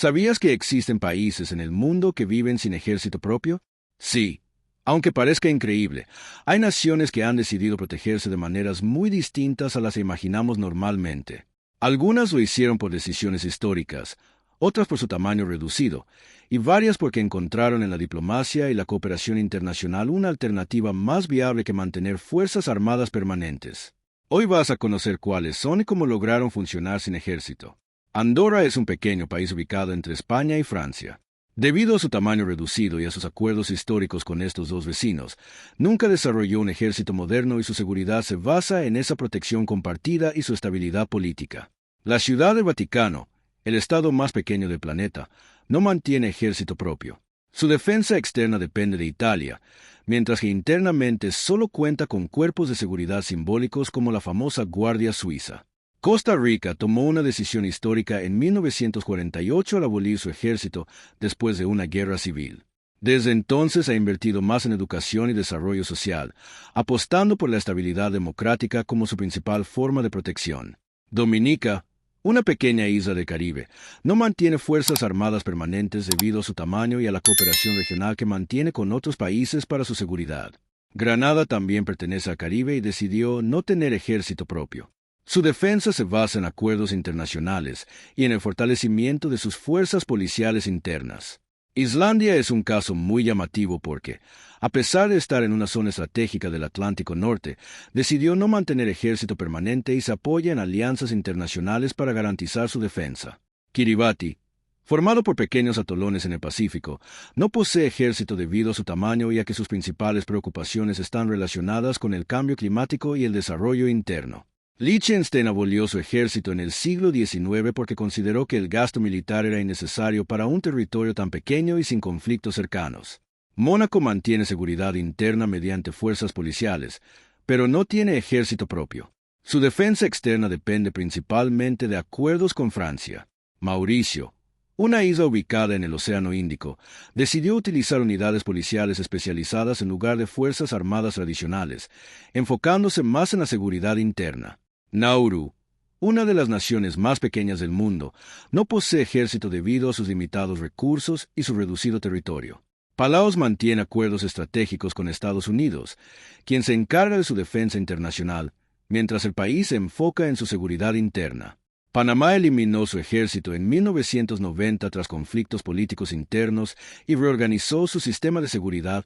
¿Sabías que existen países en el mundo que viven sin ejército propio? Sí. Aunque parezca increíble, hay naciones que han decidido protegerse de maneras muy distintas a las que imaginamos normalmente. Algunas lo hicieron por decisiones históricas, otras por su tamaño reducido, y varias porque encontraron en la diplomacia y la cooperación internacional una alternativa más viable que mantener fuerzas armadas permanentes. Hoy vas a conocer cuáles son y cómo lograron funcionar sin ejército. Andorra es un pequeño país ubicado entre España y Francia. Debido a su tamaño reducido y a sus acuerdos históricos con estos dos vecinos, nunca desarrolló un ejército moderno y su seguridad se basa en esa protección compartida y su estabilidad política. La Ciudad del Vaticano, el estado más pequeño del planeta, no mantiene ejército propio. Su defensa externa depende de Italia, mientras que internamente solo cuenta con cuerpos de seguridad simbólicos como la famosa Guardia Suiza. Costa Rica tomó una decisión histórica en 1948 al abolir su ejército después de una guerra civil. Desde entonces ha invertido más en educación y desarrollo social, apostando por la estabilidad democrática como su principal forma de protección. Dominica, una pequeña isla del Caribe, no mantiene fuerzas armadas permanentes debido a su tamaño y a la cooperación regional que mantiene con otros países para su seguridad. Granada también pertenece al Caribe y decidió no tener ejército propio. Su defensa se basa en acuerdos internacionales y en el fortalecimiento de sus fuerzas policiales internas. Islandia es un caso muy llamativo porque, a pesar de estar en una zona estratégica del Atlántico Norte, decidió no mantener ejército permanente y se apoya en alianzas internacionales para garantizar su defensa. Kiribati, formado por pequeños atolones en el Pacífico, no posee ejército debido a su tamaño y a que sus principales preocupaciones están relacionadas con el cambio climático y el desarrollo interno. Liechtenstein abolió su ejército en el siglo XIX porque consideró que el gasto militar era innecesario para un territorio tan pequeño y sin conflictos cercanos. Mónaco mantiene seguridad interna mediante fuerzas policiales, pero no tiene ejército propio. Su defensa externa depende principalmente de acuerdos con Francia. Mauricio, una isla ubicada en el Océano Índico, decidió utilizar unidades policiales especializadas en lugar de fuerzas armadas tradicionales, enfocándose más en la seguridad interna. Nauru, una de las naciones más pequeñas del mundo, no posee ejército debido a sus limitados recursos y su reducido territorio. Palaos mantiene acuerdos estratégicos con Estados Unidos, quien se encarga de su defensa internacional, mientras el país se enfoca en su seguridad interna. Panamá eliminó su ejército en 1990 tras conflictos políticos internos y reorganizó su sistema de seguridad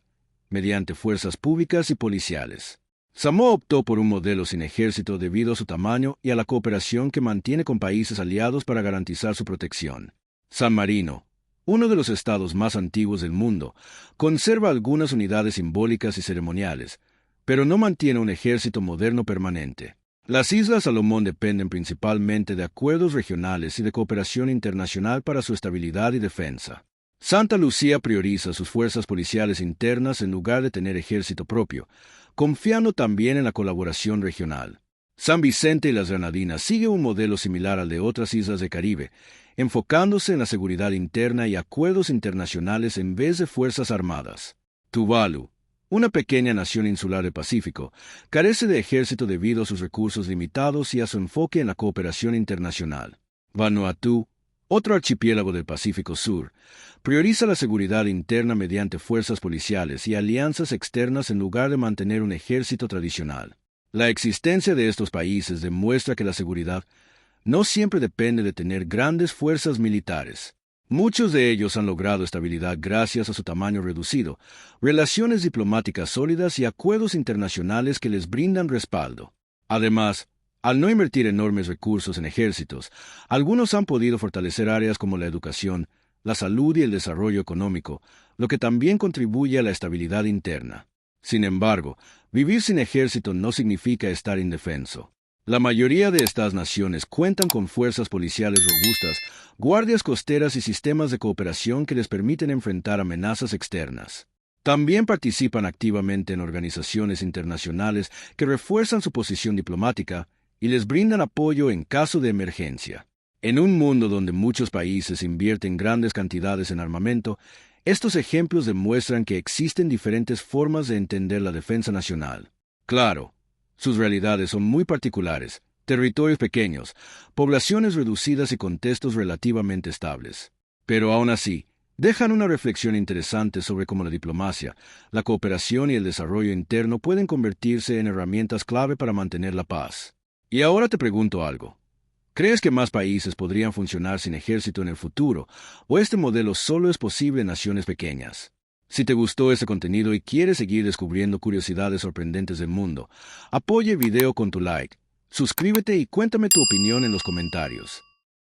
mediante fuerzas públicas y policiales. Samoa optó por un modelo sin ejército debido a su tamaño y a la cooperación que mantiene con países aliados para garantizar su protección. San Marino, uno de los estados más antiguos del mundo, conserva algunas unidades simbólicas y ceremoniales, pero no mantiene un ejército moderno permanente. Las Islas Salomón dependen principalmente de acuerdos regionales y de cooperación internacional para su estabilidad y defensa. Santa Lucía prioriza sus fuerzas policiales internas en lugar de tener ejército propio, confiando también en la colaboración regional. San Vicente y las Granadinas siguen un modelo similar al de otras islas del Caribe, enfocándose en la seguridad interna y acuerdos internacionales en vez de fuerzas armadas. Tuvalu, una pequeña nación insular del Pacífico, carece de ejército debido a sus recursos limitados y a su enfoque en la cooperación internacional. Vanuatu, otro archipiélago del Pacífico Sur, prioriza la seguridad interna mediante fuerzas policiales y alianzas externas en lugar de mantener un ejército tradicional. La existencia de estos países demuestra que la seguridad no siempre depende de tener grandes fuerzas militares. Muchos de ellos han logrado estabilidad gracias a su tamaño reducido, relaciones diplomáticas sólidas y acuerdos internacionales que les brindan respaldo. Además, al no invertir enormes recursos en ejércitos, algunos han podido fortalecer áreas como la educación, la salud y el desarrollo económico, lo que también contribuye a la estabilidad interna. Sin embargo, vivir sin ejército no significa estar indefenso. La mayoría de estas naciones cuentan con fuerzas policiales robustas, guardias costeras y sistemas de cooperación que les permiten enfrentar amenazas externas. También participan activamente en organizaciones internacionales que refuerzan su posición diplomática y les brindan apoyo en caso de emergencia. En un mundo donde muchos países invierten grandes cantidades en armamento, estos ejemplos demuestran que existen diferentes formas de entender la defensa nacional. Claro, sus realidades son muy particulares, territorios pequeños, poblaciones reducidas y contextos relativamente estables. Pero aún así, dejan una reflexión interesante sobre cómo la diplomacia, la cooperación y el desarrollo interno pueden convertirse en herramientas clave para mantener la paz. Y ahora te pregunto algo. ¿Crees que más países podrían funcionar sin ejército en el futuro, o este modelo solo es posible en naciones pequeñas? Si te gustó este contenido y quieres seguir descubriendo curiosidades sorprendentes del mundo, apoya el video con tu like, suscríbete y cuéntame tu opinión en los comentarios.